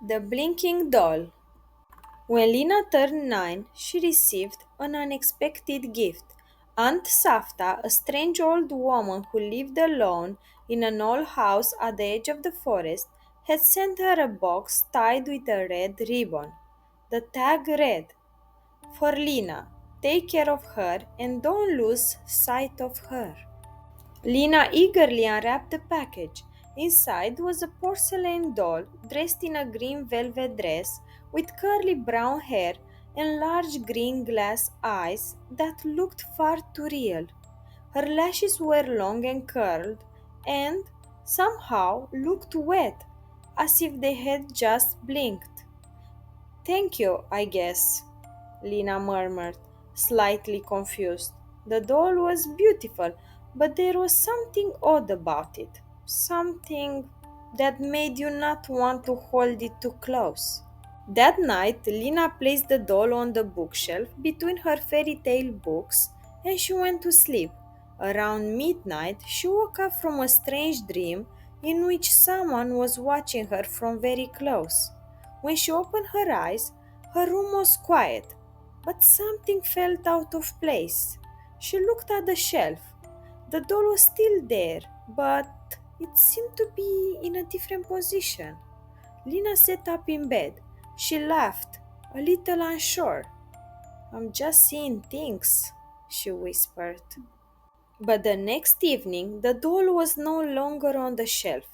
The Blinking Doll. When Lina turned 9, she received an unexpected gift. Aunt Safta, a strange old woman who lived alone in an old house at the edge of the forest, had sent her a box tied with a red ribbon. The tag read, "For Lina, take care of her and don't lose sight of her." Lina eagerly unwrapped the package. Inside was a porcelain doll dressed in a green velvet dress with curly brown hair and large green glass eyes that looked far too real. Her lashes were long and curled and somehow looked wet, as if they had just blinked. "Thank you, I guess," Lina murmured, slightly confused. The doll was beautiful, but there was something odd about it. Something that made you not want to hold it too close. That night, Lina placed the doll on the bookshelf between her fairy tale books and she went to sleep. Around midnight, she woke up from a strange dream in which someone was watching her from very close. When she opened her eyes, her room was quiet, but something felt out of place. She looked at the shelf. The doll was still there, but it seemed to be in a different position. Lina sat up in bed. She laughed, a little unsure. "I'm just seeing things," she whispered. But the next evening, the doll was no longer on the shelf.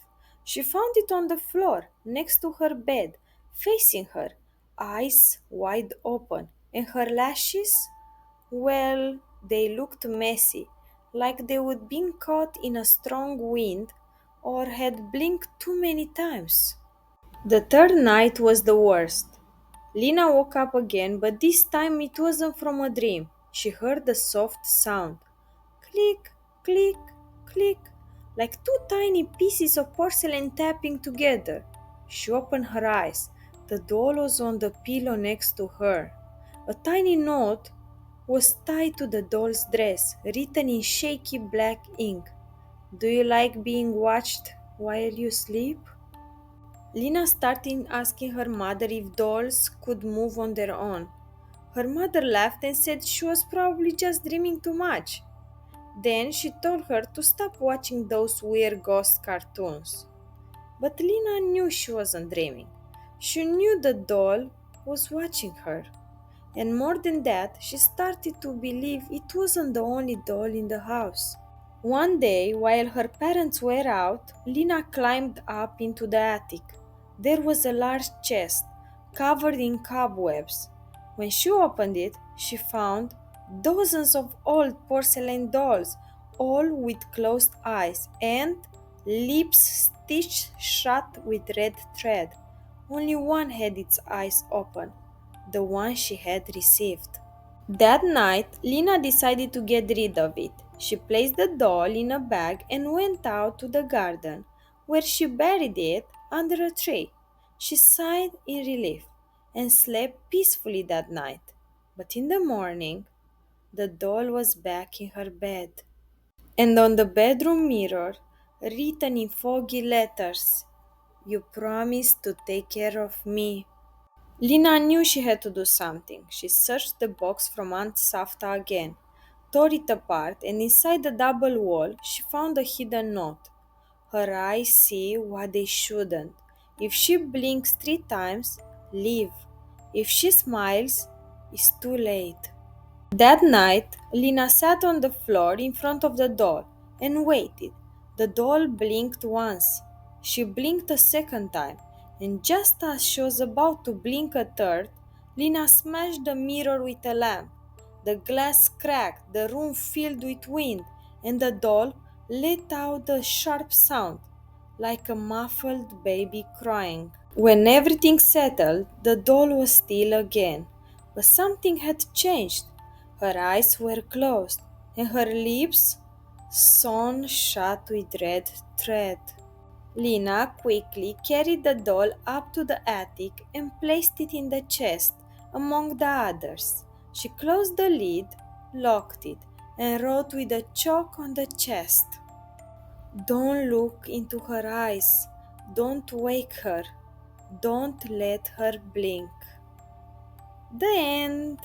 She found it on the floor, next to her bed, facing her, eyes wide open, and her lashes? Well, they looked messy, like they would been caught in a strong wind or had blinked too many times. The third night was the worst. Lina woke up again, but this time it wasn't from a dream. She heard a soft sound. Click, click, click, like two tiny pieces of porcelain tapping together. She opened her eyes. The doll was on the pillow next to her. A tiny note was tied to the doll's dress, written in shaky black ink. "Do you like being watched while you sleep?" Lina started asking her mother if dolls could move on their own. Her mother laughed and said she was probably just dreaming too much. Then she told her to stop watching those weird ghost cartoons. But Lina knew she wasn't dreaming. She knew the doll was watching her. And more than that, she started to believe it wasn't the only doll in the house. One day, while her parents were out, Lina climbed up into the attic. There was a large chest, covered in cobwebs. When she opened it, she found dozens of old porcelain dolls, all with closed eyes and lips stitched shut with red thread. Only one had its eyes open, the one she had received. That night, Lina decided to get rid of it. She placed the doll in a bag and went out to the garden, where she buried it under a tree. She sighed in relief and slept peacefully that night. But in the morning, the doll was back in her bed. And on the bedroom mirror, written in foggy letters, "You promised to take care of me." Lina knew she had to do something. She searched the box from Aunt Safta again, tore it apart, and inside the double wall she found a hidden note. Her eyes see what they shouldn't. If she blinks 3 times, leave. If she smiles, it's too late. That night, Lina sat on the floor in front of the doll and waited. The doll blinked once. She blinked a second time, and just as she was about to blink a third, Lina smashed the mirror with a lamp. The glass cracked, the room filled with wind, and the doll let out a sharp sound, like a muffled baby crying. When everything settled, the doll was still again, but something had changed. Her eyes were closed, and her lips sewn shut with red thread. Lina quickly carried the doll up to the attic and placed it in the chest among the others. She closed the lid, locked it, and wrote with a chalk on the chest, "Don't look into her eyes. Don't wake her. Don't let her blink. The end.